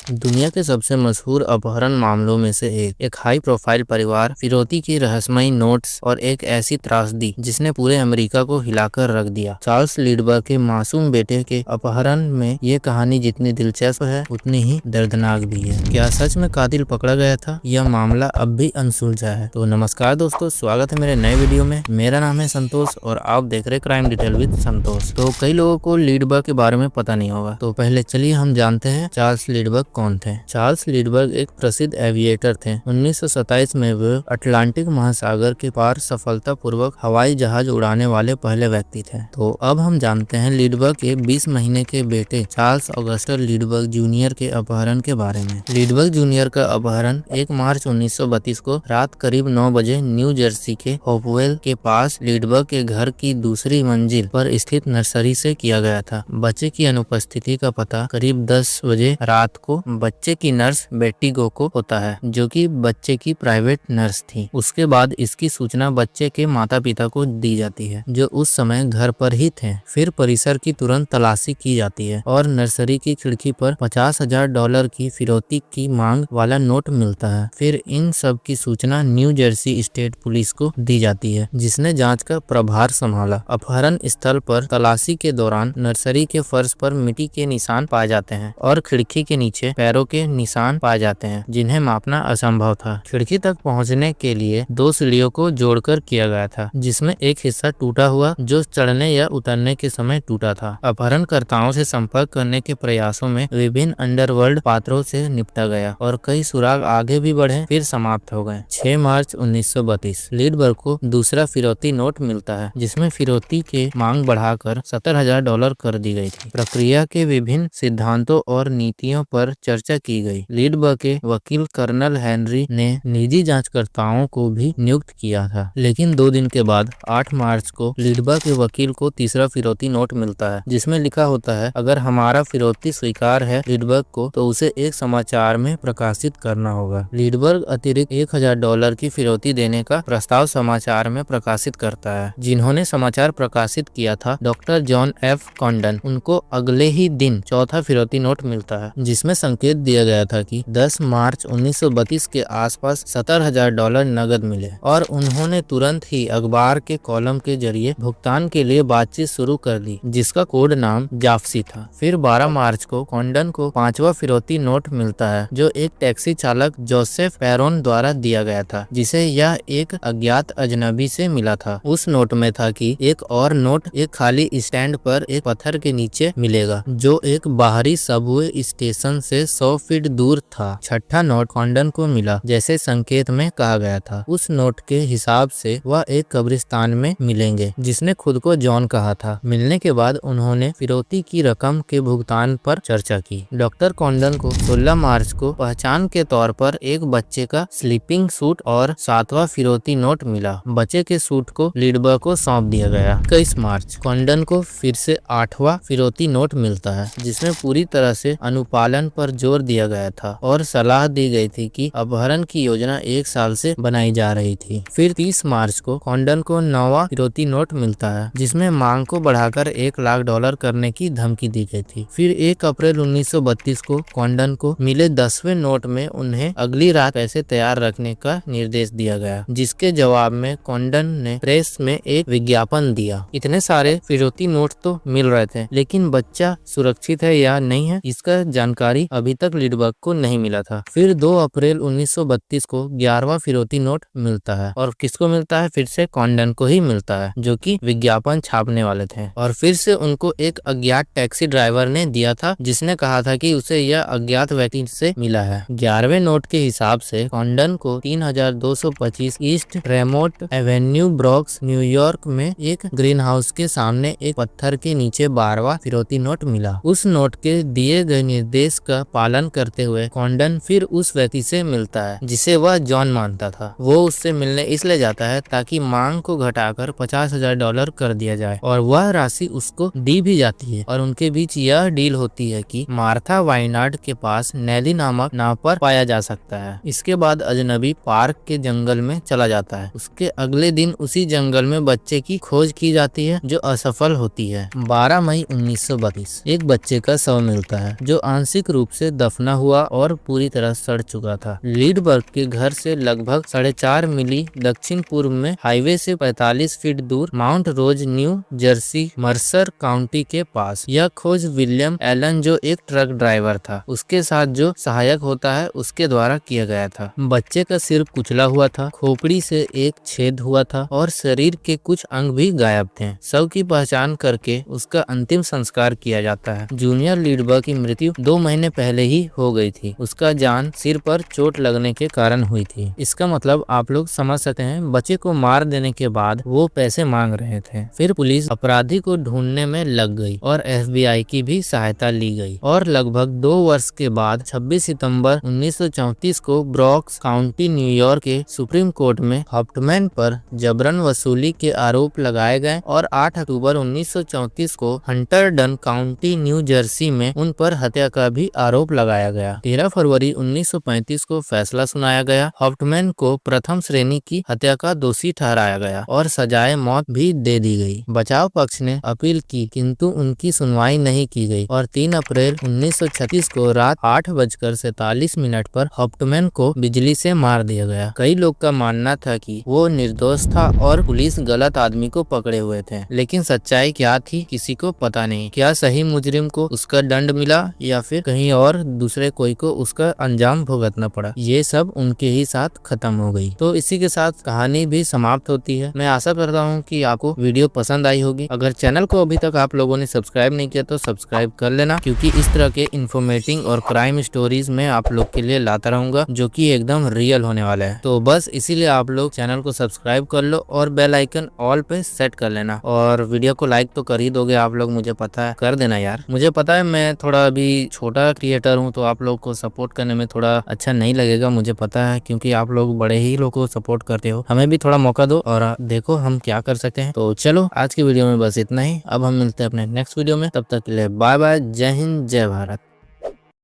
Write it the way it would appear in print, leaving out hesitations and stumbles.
दुनिया के सबसे मशहूर अपहरण मामलों में से एक हाई प्रोफाइल परिवार, फिरौती की रहस्यमयी नोट्स और एक ऐसी त्रासदी जिसने पूरे अमेरिका को हिलाकर रख दिया। चार्ल्स लिंडबर्ग के मासूम बेटे के अपहरण में ये कहानी जितनी दिलचस्प है उतनी ही दर्दनाक भी है। क्या सच में कातिल पकड़ा गया था? यह मामला अब भी अनसुलझा है। तो नमस्कार दोस्तों, स्वागत है मेरे नए वीडियो में। मेरा नाम है संतोष और आप देख रहे क्राइम डिटेल विद संतोष। तो कई लोगों को लिंडबर्ग के बारे में पता नहीं होगा, तो पहले चलिए हम जानते हैं चार्ल्स लिंडबर्ग कौन थे। चार्ल्स लिंडबर्ग एक प्रसिद्ध एविएटर थे। 1927 में वे अटलांटिक महासागर के पार सफलतापूर्वक हवाई जहाज उड़ाने वाले पहले व्यक्ति थे। तो अब हम जानते हैं लिंडबर्ग के 20 महीने के बेटे चार्ल्स ऑगस्टस लिंडबर्ग जूनियर के अपहरण के बारे में। लिंडबर्ग जूनियर का अपहरण 1 मार्च 1932 को रात करीब 9 बजे न्यू जर्सी के होपवेल के पास लिंडबर्ग के घर की दूसरी मंजिल पर स्थित नर्सरी से किया गया था। बच्चे की अनुपस्थिति का पता करीब 10 बजे रात को बच्चे की नर्स बेटी गो को होता है, जो कि बच्चे की प्राइवेट नर्स थी। उसके बाद इसकी सूचना बच्चे के माता पिता को दी जाती है, जो उस समय घर पर ही थे। फिर परिसर की तुरंत तलाशी की जाती है और नर्सरी की खिड़की पर $50,000 की फिरौती की मांग वाला नोट मिलता है। फिर इन सब की सूचना न्यू जर्सी स्टेट पुलिस को दी जाती है, जिसने जांच का प्रभार संभाला। अपहरण स्थल पर तलाशी के दौरान नर्सरी के फर्श पर मिट्टी के निशान पाए जाते हैं और खिड़की के नीचे पैरों के निशान पाए जाते हैं, जिन्हें मापना असंभव था। खिड़की तक पहुंचने के लिए 2 सीढ़ियों को जोड़कर किया गया था, जिसमें एक हिस्सा टूटा हुआ जो चढ़ने या उतरने के समय टूटा था। अपहरणकर्ताओं से संपर्क करने के प्रयासों में विभिन्न अंडरवर्ल्ड पात्रों से निपटा गया और कई सुराग आगे भी बढ़े फिर समाप्त हो गए। 6 मार्च 1932 लिंडबर्ग को दूसरा फिरौती नोट मिलता है, जिसमें फिरौती के मांग बढ़ाकर $70,000 कर दी गई थी। प्रक्रिया के विभिन्न सिद्धांतों और नीतियों पर चर्चा की गई। लिंडबर्ग के वकील कर्नल हेनरी ने निजी जांचकर्ताओं को भी नियुक्त किया था, लेकिन 2 दिन के बाद 8 मार्च को लिंडबर्ग के वकील को तीसरा फिरौती नोट मिलता है, जिसमें लिखा होता है, अगर हमारा फिरौती स्वीकार है लिंडबर्ग को तो उसे एक समाचार में प्रकाशित करना होगा। लिंडबर्ग अतिरिक्त $1,000 की फिरौती देने का प्रस्ताव समाचार में प्रकाशित करता है। जिन्होंने समाचार प्रकाशित किया था डॉक्टर जॉन एफ कॉन्डन, उनको अगले ही दिन चौथा फिरौती नोट मिलता है, जिसमें संकेत दिया गया था कि 10 मार्च 1932 के आसपास $70,000 नगद मिले और उन्होंने तुरंत ही अखबार के कॉलम के जरिए भुगतान के लिए बातचीत शुरू कर दी, जिसका कोड नाम जाफसी था। फिर 12 मार्च को कॉन्डन को 5वां फिरौती नोट मिलता है, जो एक टैक्सी चालक जोसेफ पैरोन द्वारा दिया गया था, जिसे यह एक अज्ञात अजनबी से मिला था। उस नोट में था कि एक और नोट एक खाली स्टैंड पर एक पत्थर के नीचे मिलेगा, जो एक बाहरी सबवे स्टेशन से 100 फीट दूर था। छठा नोट कॉन्डन को मिला, जैसे संकेत में कहा गया था। उस नोट के हिसाब से वह एक कब्रिस्तान में मिलेंगे, जिसने खुद को जॉन कहा था। मिलने के बाद उन्होंने फिरौती की रकम के भुगतान पर चर्चा की। डॉक्टर कॉन्डन को 16 मार्च को पहचान के तौर पर एक बच्चे का स्लीपिंग सूट और 7वां फिरौती नोट मिला। बच्चे के सूट को लिंडबर्ग को सौंप दिया गया। 21 मार्च कॉन्डन को फिर से 8वां फिरौती नोट मिलता है, जिसमें पूरी तरह से अनुपालन पर जोर दिया गया था और सलाह दी गई थी कि अपहरण की योजना 1 साल से बनाई जा रही थी। फिर 30 मार्च को कॉन्डन को 9वां फिरौती नोट मिलता है, जिसमें मांग को बढ़ाकर $1,00,000 करने की धमकी दी गई थी। फिर 1 अप्रैल 1932 को कॉन्डन को मिले 10वें नोट में उन्हें अगली रात पैसे तैयार रखने का निर्देश दिया गया, जिसके जवाब में कॉन्डन ने प्रेस में एक विज्ञापन दिया। इतने सारे फिरौती नोट तो मिल रहे थे, लेकिन बच्चा सुरक्षित है या नहीं है, इसका जानकारी अभी तक लिंडबर्ग को नहीं मिला था। फिर 2 अप्रैल 1932 को 11वां फिरौती नोट मिलता है और किसको मिलता है? फिर से कॉन्डन को ही मिलता है, जो कि विज्ञापन छापने वाले थे। और फिर से उनको एक अज्ञात टैक्सी ड्राइवर ने दिया था, जिसने कहा था कि उसे यह अज्ञात व्यक्ति से मिला है। 11वें नोट के हिसाब से कॉन्डन को 3225 ईस्ट रेमोट एवेन्यू ब्रॉक्स न्यूयॉर्क में एक ग्रीन हाउस के सामने एक पत्थर के नीचे 12वां फिरौती नोट मिला। उस नोट के दिए गए निर्देश का पालन करते हुए कॉन्डन फिर उस व्यक्ति से मिलता है, जिसे वह जॉन मानता था। वो उससे मिलने इसलिए जाता है ताकि मांग को घटाकर $50,000 कर दिया जाए, और वह राशि उसको दी भी जाती है। और उनके बीच यह डील होती है कि मार्था वाइनार्ड के पास नेली नामक नाव पर पाया जा सकता है। इसके बाद अजनबी पार्क के जंगल में चला जाता है। उसके अगले दिन उसी जंगल में बच्चे की खोज की जाती है, जो असफल होती है। 12 मई 1932 एक बच्चे का शव मिलता है, जो आंशिक रूप से दफना हुआ और पूरी तरह सड़ चुका था। लीडबर्ग के घर से लगभग 4.5 मील दक्षिण पूर्व में हाईवे से 45 फीट दूर माउंट रोज, न्यू जर्सी, मर्सर काउंटी के पास यह खोज विलियम एलन, जो एक ट्रक ड्राइवर था, उसके साथ जो सहायक होता है, उसके द्वारा किया गया था। बच्चे का सिर कुचला हुआ था, खोपड़ी से एक छेद हुआ था और शरीर के कुछ अंग भी गायब थे। शव की पहचान करके उसका अंतिम संस्कार किया जाता है। जूनियर लीडबर्ग की मृत्यु 2 महीने पहले ही हो गई थी। उसका जान सिर पर चोट लगने के कारण हुई थी। इसका मतलब आप लोग समझ सकते हैं, बच्चे को मार देने के बाद वो पैसे मांग रहे थे। फिर पुलिस अपराधी को ढूंढने में लग गई और FBI की भी सहायता ली गई और लगभग 2 वर्ष के बाद 26 सितंबर 1934 को ब्रॉक्स काउंटी, न्यूयॉर्क के सुप्रीम कोर्ट में हॉफ्टमैन पर जबरन वसूली के आरोप लगाए गए और 8 अक्टूबर 1934 को हंटरडन काउंटी, न्यू जर्सी में उन पर हत्या का भी आरोप लगाया गया। 13 फरवरी 1935 को फैसला सुनाया गया। हॉफ्टमैन को प्रथम श्रेणी की हत्या का दोषी ठहराया गया और सजाए मौत भी दे दी गई। बचाव पक्ष ने अपील की किंतु उनकी सुनवाई नहीं की गई और 3 अप्रैल 1936 को रात 8:47 पर हॉफ्टमैन को बिजली से मार दिया गया। कई लोग का मानना था कि वो निर्दोष था और पुलिस गलत आदमी को पकड़े हुए थे, लेकिन सच्चाई क्या थी किसी को पता नहीं। क्या सही मुजरिम को उसका दंड मिला या फिर कहीं और दूसरे कोई को उसका अंजाम भुगतना पड़ा, ये सब उनके ही साथ खत्म हो गई। तो इसी के साथ कहानी भी समाप्त होती है। मैं आशा करता हूँ कि आपको वीडियो पसंद आई होगी। अगर चैनल को अभी तक आप लोगों ने सब्सक्राइब नहीं किया तो सब्सक्राइब कर लेना, क्योंकि इस तरह के इन्फॉर्मेटिव और क्राइम स्टोरीज में आप लोग के लिए लाता रहूंगा, जो कि एकदम रियल होने वाला है। तो बस इसीलिए आप लोग चैनल को सब्सक्राइब कर लो और बेल आइकन ऑल पे सेट कर लेना और वीडियो को लाइक तो कर ही दोगे आप लोग, मुझे पता है, कर देना यार। मुझे पता है मैं थोड़ा अभी छोटा क्रिएटर हूँ, तो आप लोग को सपोर्ट करने में थोड़ा अच्छा नहीं लगेगा, मुझे पता है, क्योंकि आप लोग बड़े ही लोग को सपोर्ट करते हो। हमें भी थोड़ा मौका दो और देखो हम क्या कर सकते हैं। तो चलो आज की वीडियो में बस इतना ही। अब हम मिलते हैं अपने नेक्स्ट वीडियो में, तब तक के लिए बाय बाय, जय हिंद, जय भारत।